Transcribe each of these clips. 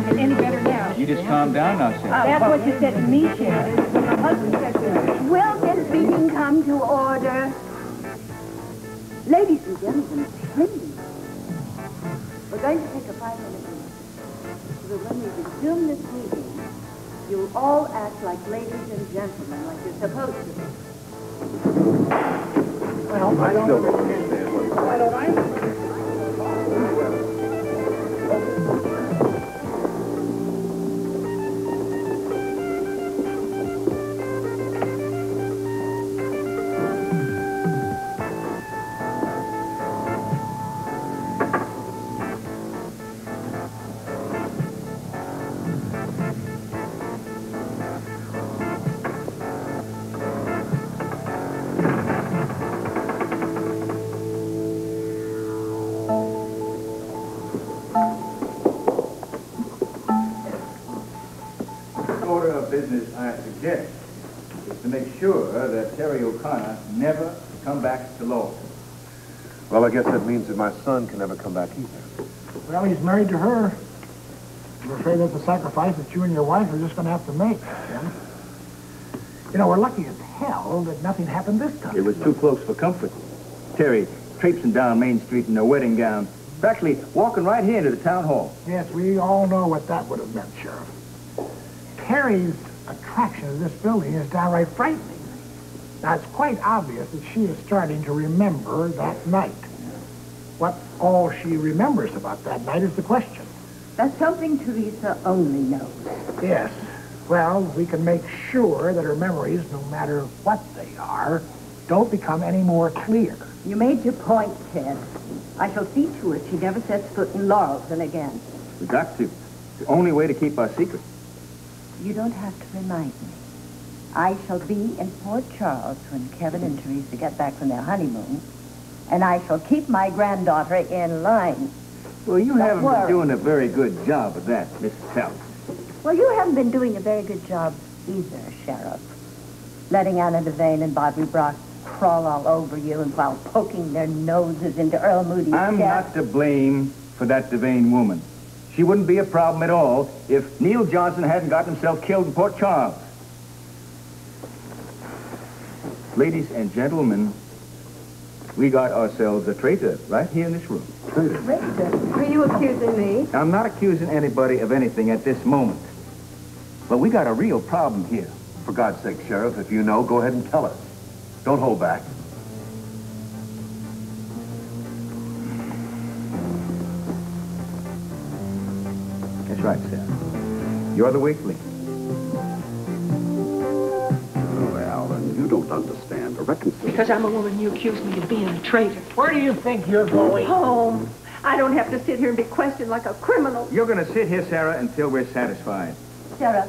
don't get any better now. You just calm down now, Sheriff. That's what you said to me, Sheriff. When my husband said to me. Will this meeting come to order? Ladies and gentlemen, please. We're going to take a 5-minute break. So that when we resume this meeting, you'll all act like ladies and gentlemen, like you're supposed to be. Well, I don't understand. Why don't I? Business I suggest is to make sure that Terry O'Connor never come back to Laurelton. Well, I guess that means that my son can never come back either. Well, he's married to her. I'm afraid that's a sacrifice that you and your wife are just going to have to make, Jim. You know, we're lucky as hell that nothing happened this time. It was too close for comfort. Terry traipsing down Main Street in her wedding gown, practically walking right here into the town hall. Yes, we all know what that would have meant, Sheriff. Terry's attraction to this building is downright frightening. Now, it's quite obvious that she is starting to remember that night. What all she remembers about that night is the question. That's something Teresa only knows. Yes. Well, we can make sure that her memories, no matter what they are, don't become any more clear. You made your point, Ted. I shall see to it she never sets foot in Laurelton again. We got to. It's the only way to keep our secret. You don't have to remind me. I shall be in Port Charles when Kevin and Teresa get back from their honeymoon, and I shall keep my granddaughter in line. Well, you haven't been doing a very good job of that, Mrs. Talbot. Well, you haven't been doing a very good job either, Sheriff. Letting Anna Devane and Bobby Brock crawl all over you and while poking their noses into Earl Moody's I'm not to blame for that Devane woman. She wouldn't be a problem at all if Neil Johnson hadn't gotten himself killed in Port Charles. Ladies and gentlemen, we got ourselves a traitor right here in this room. Traitor? Traitor? Are you accusing me? I'm not accusing anybody of anything at this moment. But we got a real problem here. For God's sake, Sheriff, if you know, go ahead and tell us. Don't hold back. That's right, Sam. You're the weak link. Oh, Alan, you don't understand. A reconciliation. Because I'm a woman, you accuse me of being a traitor. Where do you think you're going? Home. I don't have to sit here and be questioned like a criminal. You're going to sit here, Sarah, until we're satisfied. Sarah,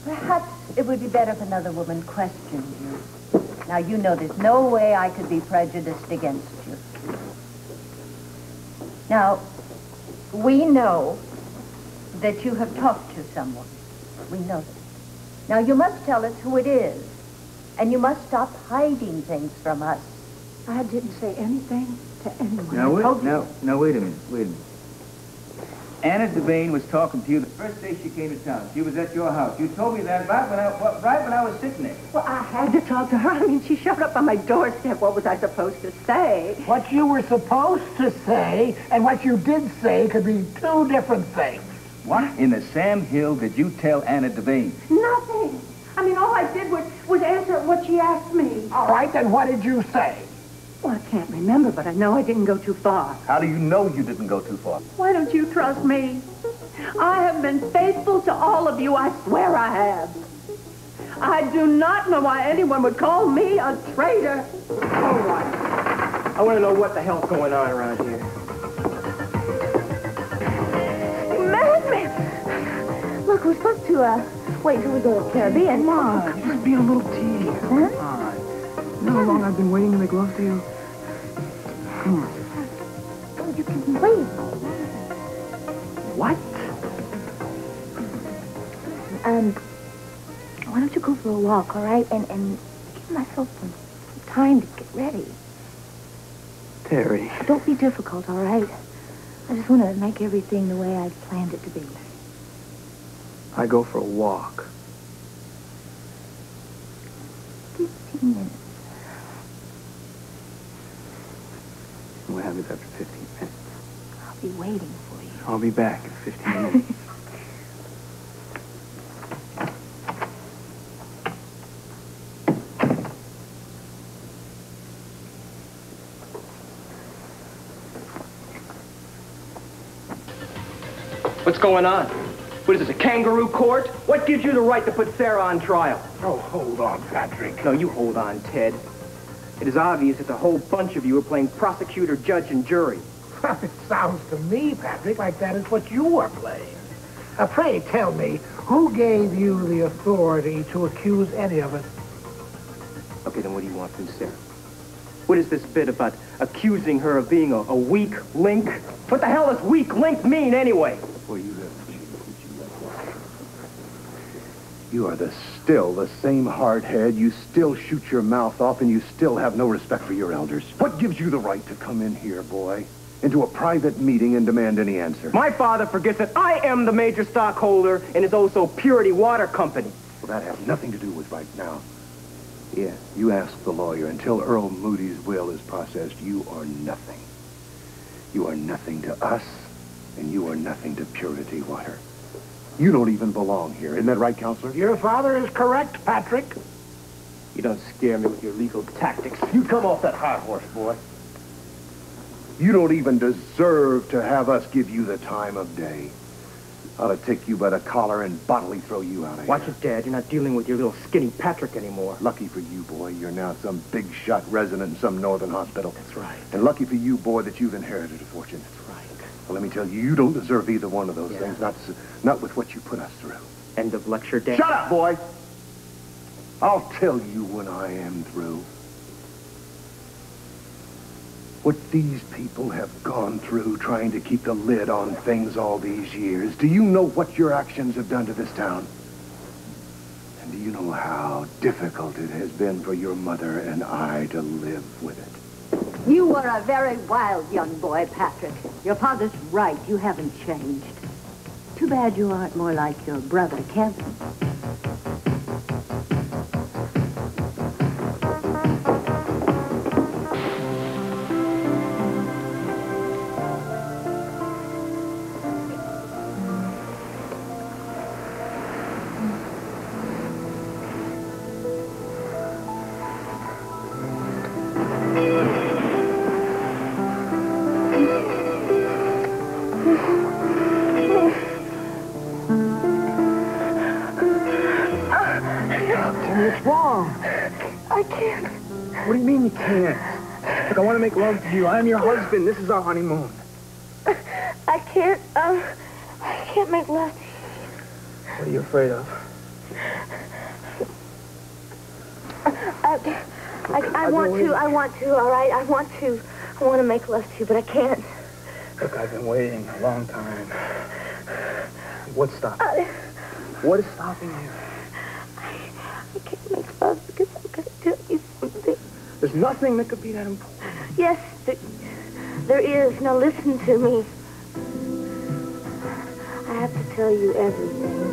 perhaps it would be better if another woman questioned you. Now, you know there's no way I could be prejudiced against you. Now, we know that you have talked to someone. We know that. Now, you must tell us who it is. And you must stop hiding things from us. I didn't say anything to anyone. Now, wait a minute. Anna Devane was talking to you the first day she came to town. She was at your house. You told me that right when I was sitting there. Well, I had to talk to her. I mean, she showed up on my doorstep. What was I supposed to say? What you were supposed to say and what you did say could be two different things. What in the Sam Hill did you tell Anna Devane? Nothing. I mean, all I did was answer what she asked me. All right, then what did you say? Well, I can't remember, but I know I didn't go too far. How do you know you didn't go too far? Why don't you trust me? I have been faithful to all of you. I swear I have. I do not know why anyone would call me a traitor. All right. I want to know what the hell's going on around here. Madman! Look, we're supposed to, wait till we go to the Caribbean. Come on, just be a little tea. Huh? All right. You know how long I've been waiting to make love to you? Come on. Oh, you can wait. What? Why don't you go for a walk, all right? And give myself some time to get ready. Terry. Don't be difficult, all right? I just want to make everything the way I planned it to be. I go for a walk. 15 minutes. What happens after 15 minutes? I'll be waiting for you. I'll be back in 15 minutes. What's going on? What is this, a kangaroo court? What gives you the right to put Sarah on trial? Oh, hold on, Patrick. No, you hold on, Ted. It is obvious that the whole bunch of you are playing prosecutor, judge, and jury. It sounds to me, Patrick, like that is what you are playing. Pray tell me, who gave you the authority to accuse any of us? Okay, then what do you want from Sarah? What is this bit about accusing her of being a weak link? What the hell does weak link mean, anyway? Well, you are still the same hardhead. You still shoot your mouth off, and you still have no respect for your elders. What gives you the right to come in here, boy, into a private meeting and demand any answer? My father forgets that I am the major stockholder in his oh-so Purity Water Company. Well, that has nothing to do with right now. Yeah, you ask the lawyer. Until Earl Moody's will is processed, you are nothing. You are nothing to us, and you are nothing to Purity Water. You don't even belong here. Isn't that right, Counselor? Your father is correct, Patrick. You don't scare me with your legal tactics. You come off that high horse, boy. You don't even deserve to have us give you the time of day. Ought to take you by the collar and bodily throw you out of here. Watch it, Dad. You're not dealing with your little skinny Patrick anymore. Lucky for you, boy, you're now some big shot resident in some northern hospital. That's right. And lucky for you, boy, that you've inherited a fortune. That's right. Well, let me tell you, you don't deserve either one of those things. Not with what you put us through. End of lecture, Dad. Shut up, boy! I'll tell you when I am through. What these people have gone through trying to keep the lid on things all these years. Do you know what your actions have done to this town? And do you know how difficult it has been for your mother and I to live with it? You were a very wild young boy, Patrick. Your father's right. You haven't changed. Too bad you aren't more like your brother, Kevin. What's wrong? I can't. What do you mean you can't? Look, I want to make love to you. I am your husband. This is our honeymoon. I can't make love to you. What are you afraid of? I want to, all right? I want to make love to you, but I can't. Look, I've been waiting a long time. What's stopping you? What is stopping you? I can't make love because I'm going to tell you something. There's nothing that could be that important. Yes, there is. Now listen to me. I have to tell you everything.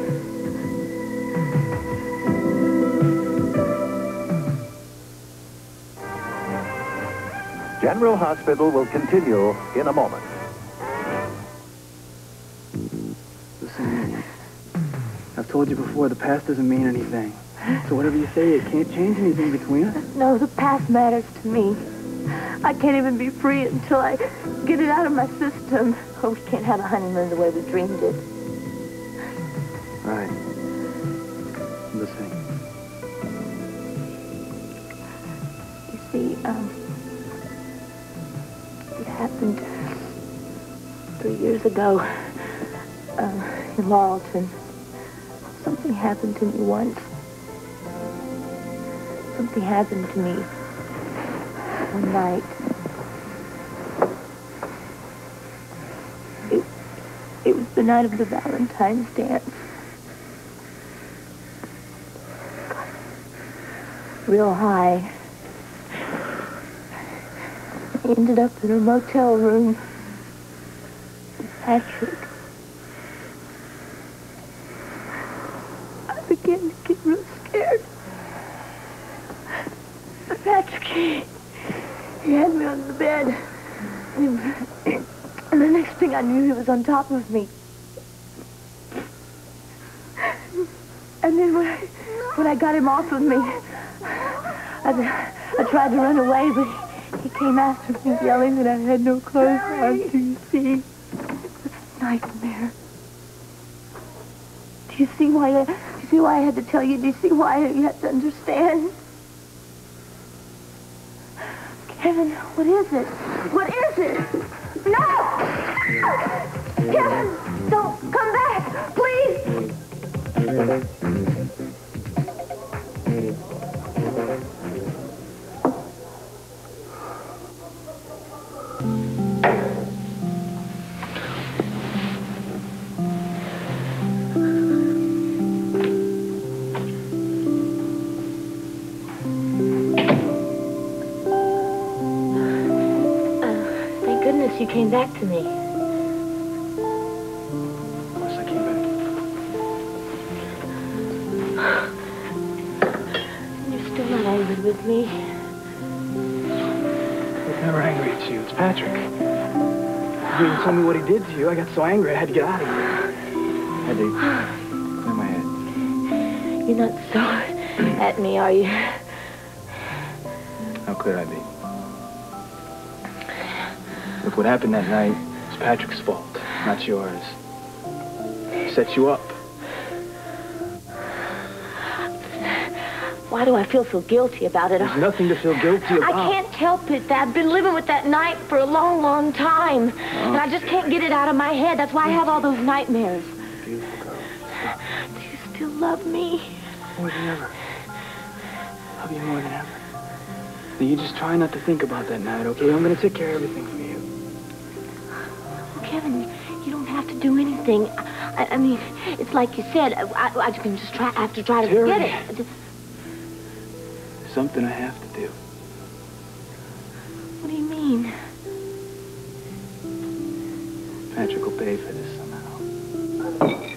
General Hospital will continue in a moment. Listen, I've told you before, the past doesn't mean anything. So whatever you say, it can't change anything between us. No, the past matters to me. I can't even be free until I get it out of my system. Oh, we can't have a honeymoon the way we dreamed it. Right. I'm listening. You see, it happened 3 years ago in Laurelton. Something happened to me once. Something happened to me one night. It was the night of the Valentine's dance. Real high. I ended up in a motel room with Patrick. began to get real scared. Patrick, he had me on the bed. And the next thing I knew, he was on top of me. And then when I got him off of me, I tried to run away, but he came after me, yelling that I had no clothes on. Do you see? It was a nightmare. Do you see why I had to tell you? Do you see why you had to understand? Kevin, what is it? What is it? No! Kevin, don't come back, please! Thank goodness you came back to me. Of course I came back. You're still not angry with me. I was never angry at you. It's Patrick. He even told me what he did to you. I got so angry I had to get out of here. Eddie, clear my head. You're not so at me, are you? How could I be? Look, what happened that night was Patrick's fault, not yours. He set you up. Why do I feel so guilty about it? There's nothing to feel guilty about. I can't help it. I've been living with that night for a long, long time. And I just can't get it out of my head. That's why I have all those nightmares. Beautiful girl. Do you still love me? More than ever. Love you more than ever. Now, you just try not to think about that night, okay? I'm going to take care of everything for you. Well, Kevin, you don't have to do anything. I mean, it's like you said. I can just have to try to forget it. Something I have to do. What do you mean? Patrick will pay for this somehow.